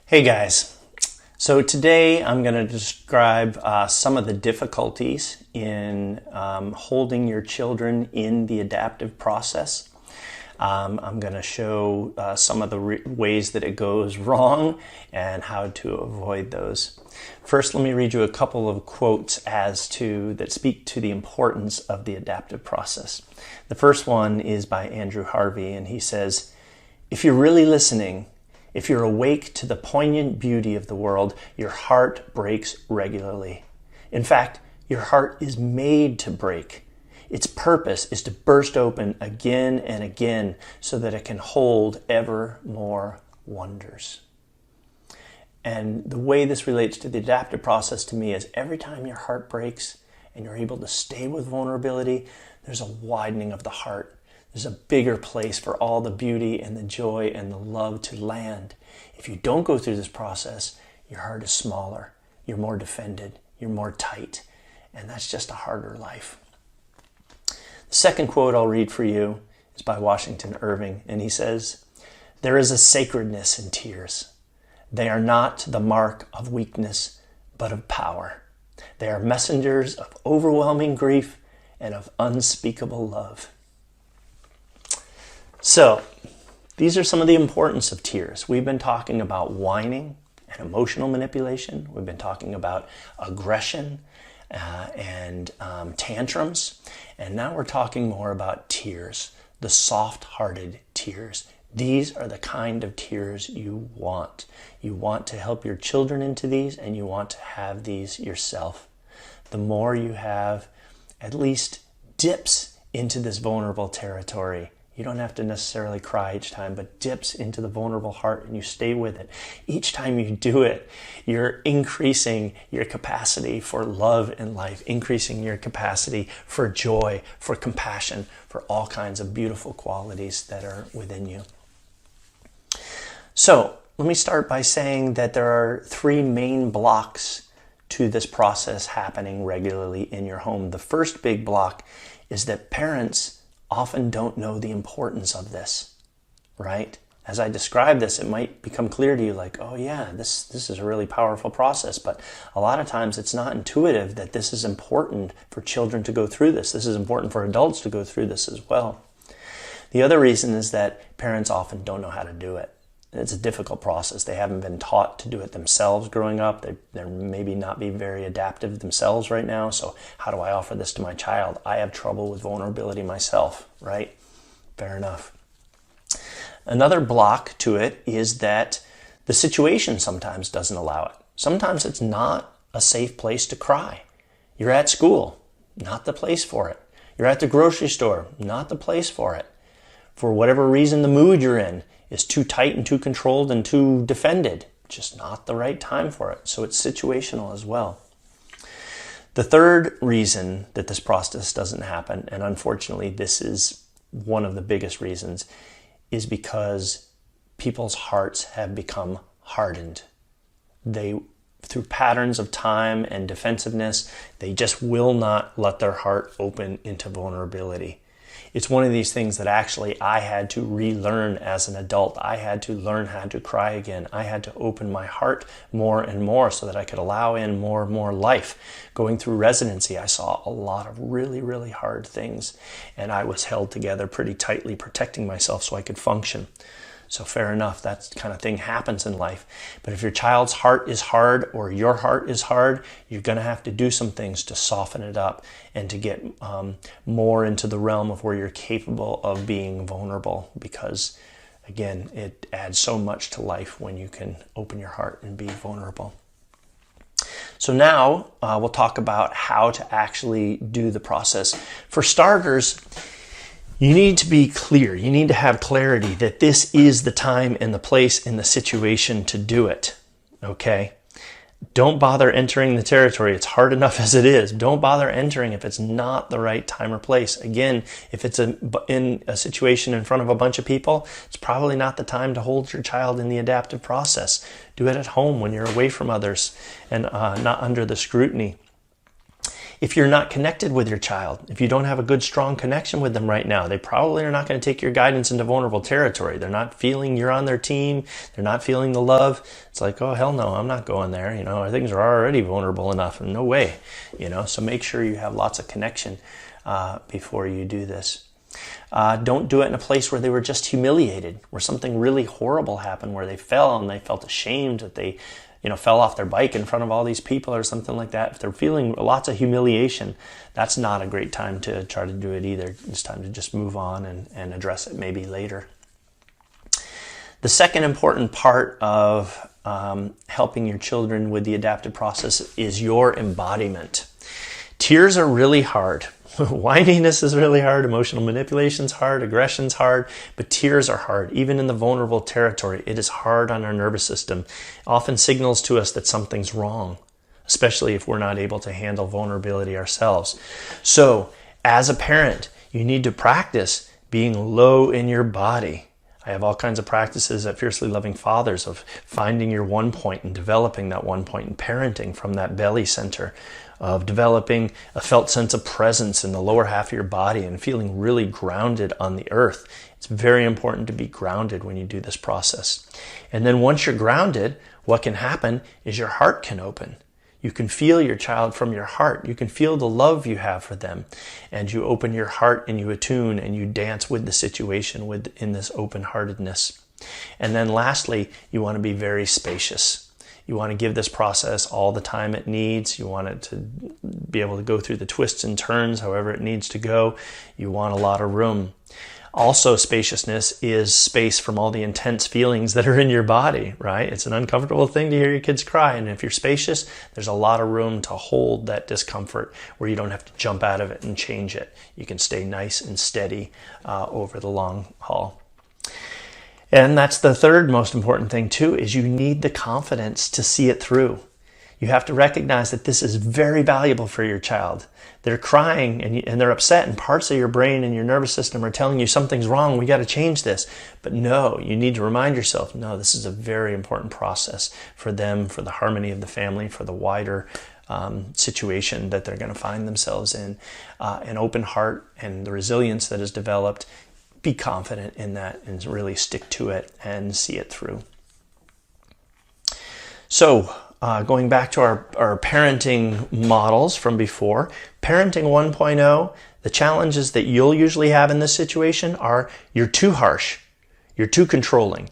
Hey guys, so today I'm going to describe some of the difficulties in holding your children in the adaptive process. I'm going to show some of the ways that it goes wrong and how to avoid those. First, let me read you a couple of quotes that speak to the importance of the adaptive process. The first one is by Andrew Harvey, and he says, "If you're really listening, if you're awake to the poignant beauty of the world, your heart breaks regularly. In fact, your heart is made to break. Its purpose is to burst open again and again so that it can hold ever more wonders." And the way this relates to the adaptive process to me is every time your heart breaks and you're able to stay with vulnerability, there's a widening of the heart. There's a bigger place for all the beauty and the joy and the love to land. If you don't go through this process, your heart is smaller, you're more defended, you're more tight, and that's just a harder life. The second quote I'll read for you is by Washington Irving, and he says, "There is a sacredness in tears. They are not the mark of weakness, but of power. They are messengers of overwhelming grief and of unspeakable love." So, these are some of the importance of tears. We've been talking about whining and emotional manipulation. We've been talking about aggression and tantrums. And now we're talking more about tears, the soft-hearted tears. These are the kind of tears you want. You want to help your children into these, and you want to have these yourself. The more you have at least dips into this vulnerable territory, you don't have to necessarily cry each time, but dips into the vulnerable heart and you stay with it. Each time you do it, you're increasing your capacity for love in life, increasing your capacity for joy, for compassion, for all kinds of beautiful qualities that are within you. So, let me start by saying that there are three main blocks to this process happening regularly in your home. The first big block is that parents often don't know the importance of this, right? As I describe this, it might become clear to you like, oh yeah, this is a really powerful process, but a lot of times it's not intuitive that this is important for children to go through this. This is important for adults to go through this as well. The other reason is that parents often don't know how to do it. It's a difficult process. They haven't been taught to do it themselves growing up. They're maybe not be very adaptive themselves right now. So how do I offer this to my child? I have trouble with vulnerability myself, right? Fair enough. Another block to it is that the situation sometimes doesn't allow it. Sometimes it's not a safe place to cry. You're at school, not the place for it. You're at the grocery store, not the place for it. For whatever reason, the mood you're in is too tight and too controlled and too defended. Just not the right time for it. So it's situational as well. The third reason that this process doesn't happen, and unfortunately this is one of the biggest reasons, is because people's hearts have become hardened. Through patterns of time and defensiveness, they just will not let their heart open into vulnerability. It's one of these things that actually I had to relearn as an adult. I had to learn how to cry again. I had to open my heart more and more so that I could allow in more and more life. Going through residency, I saw a lot of really, really hard things, and I was held together pretty tightly, protecting myself so I could function. So fair enough, that kind of thing happens in life. But if your child's heart is hard or your heart is hard, you're going to have to do some things to soften it up and to get more into the realm of where you're capable of being vulnerable. Because, again, it adds so much to life when you can open your heart and be vulnerable. So now we'll talk about how to actually do the process. For starters, you need to be clear. You need to have clarity that this is the time and the place and the situation to do it, okay? Don't bother entering the territory. It's hard enough as it is. Don't bother entering if it's not the right time or place. Again, if it's in a situation in front of a bunch of people, it's probably not the time to hold your child in the adaptive process. Do it at home when you're away from others and not under the scrutiny. If you're not connected with your child, if you don't have a good, strong connection with them right now, they probably are not going to take your guidance into vulnerable territory. They're not feeling you're on their team. They're not feeling the love. It's like, oh, hell no, I'm not going there. Our things are already vulnerable enough, and no way. So make sure you have lots of connection before you do this. Don't do it in a place where they were just humiliated, where something really horrible happened, where they fell and they felt ashamed that they fell off their bike in front of all these people or something like that. If they're feeling lots of humiliation, that's not a great time to try to do it either. It's time to just move on and address it maybe later. The second important part of helping your children with the adaptive process is your embodiment. Tears are really hard. Whininess is really hard, emotional manipulation's hard, aggression's hard, but tears are hard. Even in the vulnerable territory, it is hard on our nervous system. It often signals to us that something's wrong, especially if we're not able to handle vulnerability ourselves. So, as a parent, you need to practice being low in your body. I have all kinds of practices at Fiercely Loving Fathers of finding your one point and developing that one point and parenting from that belly center, of developing a felt sense of presence in the lower half of your body and feeling really grounded on the earth. It's very important to be grounded when you do this process. And then once you're grounded, what can happen is your heart can open. You can feel your child from your heart. You can feel the love you have for them. And you open your heart and you attune and you dance with the situation in this open-heartedness. And then lastly, you want to be very spacious. You want to give this process all the time it needs. You want it to be able to go through the twists and turns however it needs to go. You want a lot of room. Also, spaciousness is space from all the intense feelings that are in your body, right? It's an uncomfortable thing to hear your kids cry. And if you're spacious, there's a lot of room to hold that discomfort where you don't have to jump out of it and change it. You can stay nice and steady over the long haul. And that's the third most important thing too, is you need the confidence to see it through. You have to recognize that this is very valuable for your child. They're crying and they're upset, and parts of your brain and your nervous system are telling you something's wrong, we got to change this. But no, you need to remind yourself, no, this is a very important process for them, for the harmony of the family, for the wider situation that they're going to find themselves in. An open heart and the resilience that is developed, be confident in that and really stick to it and see it through. So, going back to our parenting models from before, parenting 1.0, the challenges that you'll usually have in this situation are you're too harsh, you're too controlling,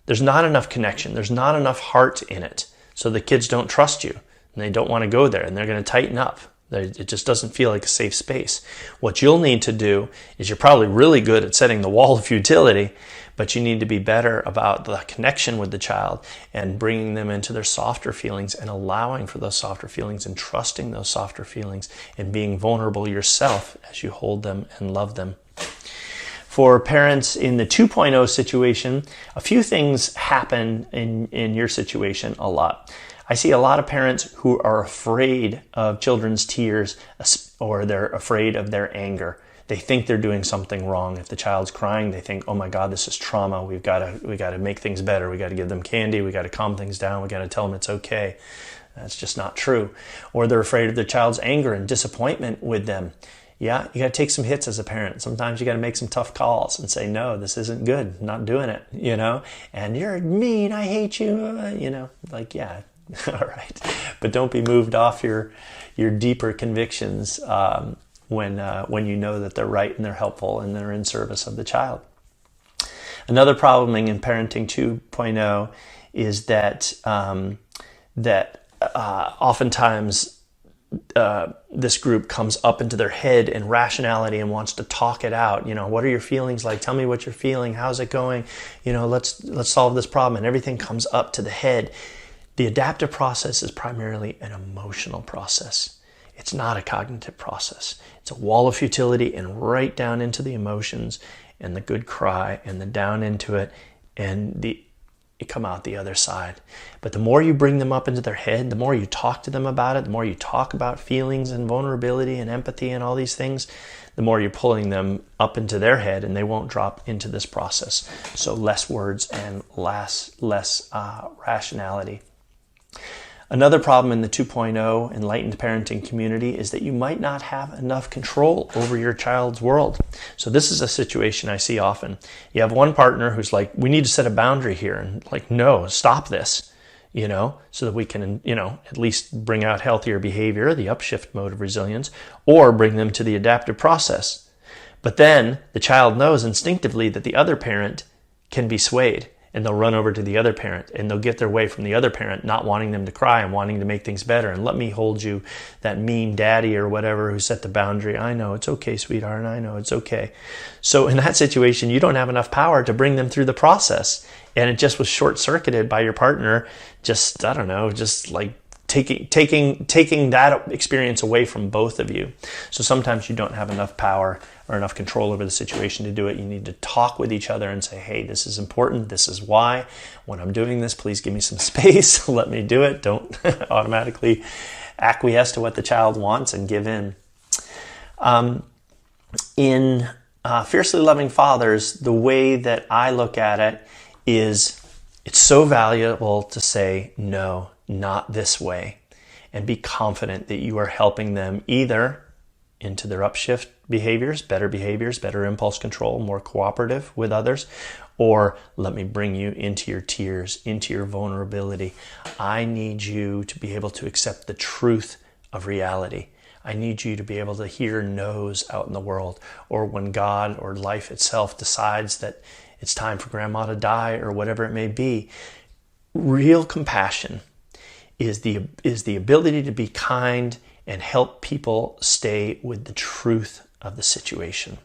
there's not enough connection, there's not enough heart in it, so the kids don't trust you and they don't want to go there and they're going to tighten up. It just doesn't feel like a safe space. What you'll need to do is you're probably really good at setting the wall of futility, but you need to be better about the connection with the child and bringing them into their softer feelings and allowing for those softer feelings and trusting those softer feelings and being vulnerable yourself as you hold them and love them. For parents in the 2.0 situation, a few things happen in your situation a lot. I see a lot of parents who are afraid of children's tears, or they're afraid of their anger. They think they're doing something wrong. If the child's crying, they think, oh my God, this is trauma. We got to make things better. We got to give them candy. We got to calm things down. We got to tell them it's okay. That's just not true. Or they're afraid of their child's anger and disappointment with them. Yeah, you got to take some hits as a parent. Sometimes you got to make some tough calls and say, no, this isn't good. I'm not doing it, and you're mean. I hate you, yeah. All right. But don't be moved off your deeper convictions when you know that they're right and they're helpful and they're in service of the child. Another problem in parenting 2.0 is that oftentimes this group comes up into their head in rationality and wants to talk it out. What are your feelings like? Tell me what you're feeling. How's it going? Let's solve this problem. And everything comes up to the head. The adaptive process is primarily an emotional process. It's not a cognitive process. It's a wall of futility and right down into the emotions and the good cry and the down into it, and you come out the other side. But the more you bring them up into their head, the more you talk to them about it, the more you talk about feelings and vulnerability and empathy and all these things, the more you're pulling them up into their head and they won't drop into this process. So less words and less rationality. Another problem in the 2.0 enlightened parenting community is that you might not have enough control over your child's world. So this is a situation I see often. You have one partner who's like, we need to set a boundary here, and like, no, stop this, so that we can, at least bring out healthier behavior, the upshift mode of resilience, or bring them to the adaptive process. But then the child knows instinctively that the other parent can be swayed, and they'll run over to the other parent, and they'll get their way from the other parent, not wanting them to cry and wanting to make things better. And let me hold you, that mean daddy or whatever who set the boundary. I know it's okay, sweetheart. I know it's okay. So in that situation, you don't have enough power to bring them through the process. And it just was short-circuited by your partner, just like taking that experience away from both of you. So sometimes you don't have enough power or enough control over the situation to do it. You need to talk with each other and say, hey, this is important. This is why. When I'm doing this, please give me some space. Let me do it. Don't automatically acquiesce to what the child wants and give in. In Fiercely Loving Fathers, the way that I look at it is it's so valuable to say, no, not this way, and be confident that you are helping them either into their upshift behaviors, better impulse control, more cooperative with others, or let me bring you into your tears, into your vulnerability. I need you to be able to accept the truth of reality. I need you to be able to hear no's out in the world, or when God or life itself decides that it's time for grandma to die or whatever it may be. Real compassion is the ability to be kind and help people stay with the truth of the situation.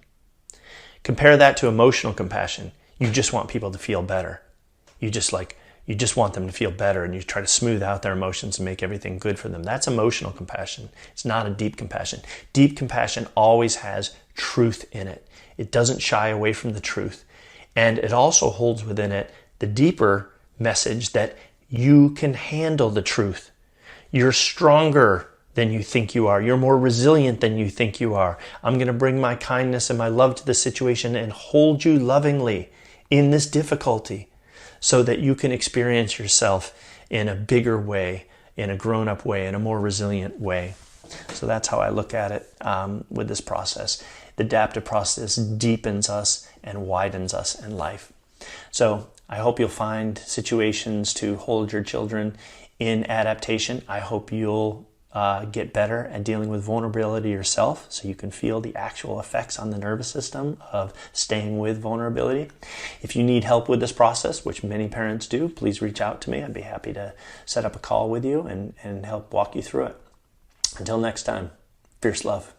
Compare that to emotional compassion. You just want people to feel better. You just want them to feel better, and you try to smooth out their emotions and make everything good for them. That's emotional compassion. It's not a deep compassion. Deep compassion always has truth in it. It doesn't shy away from the truth. And it also holds within it the deeper message that you can handle the truth. You're stronger than you think you are. You're more resilient than you think you are. I'm going to bring my kindness and my love to the situation and hold you lovingly in this difficulty so that you can experience yourself in a bigger way, in a grown-up way, in a more resilient way. So that's how I look at it with this process. The adaptive process deepens us and widens us in life. So I hope you'll find situations to hold your children in adaptation. I hope you'll get better at dealing with vulnerability yourself so you can feel the actual effects on the nervous system of staying with vulnerability. If you need help with this process, which many parents do, please reach out to me. I'd be happy to set up a call with you and help walk you through it. Until next time, fierce love.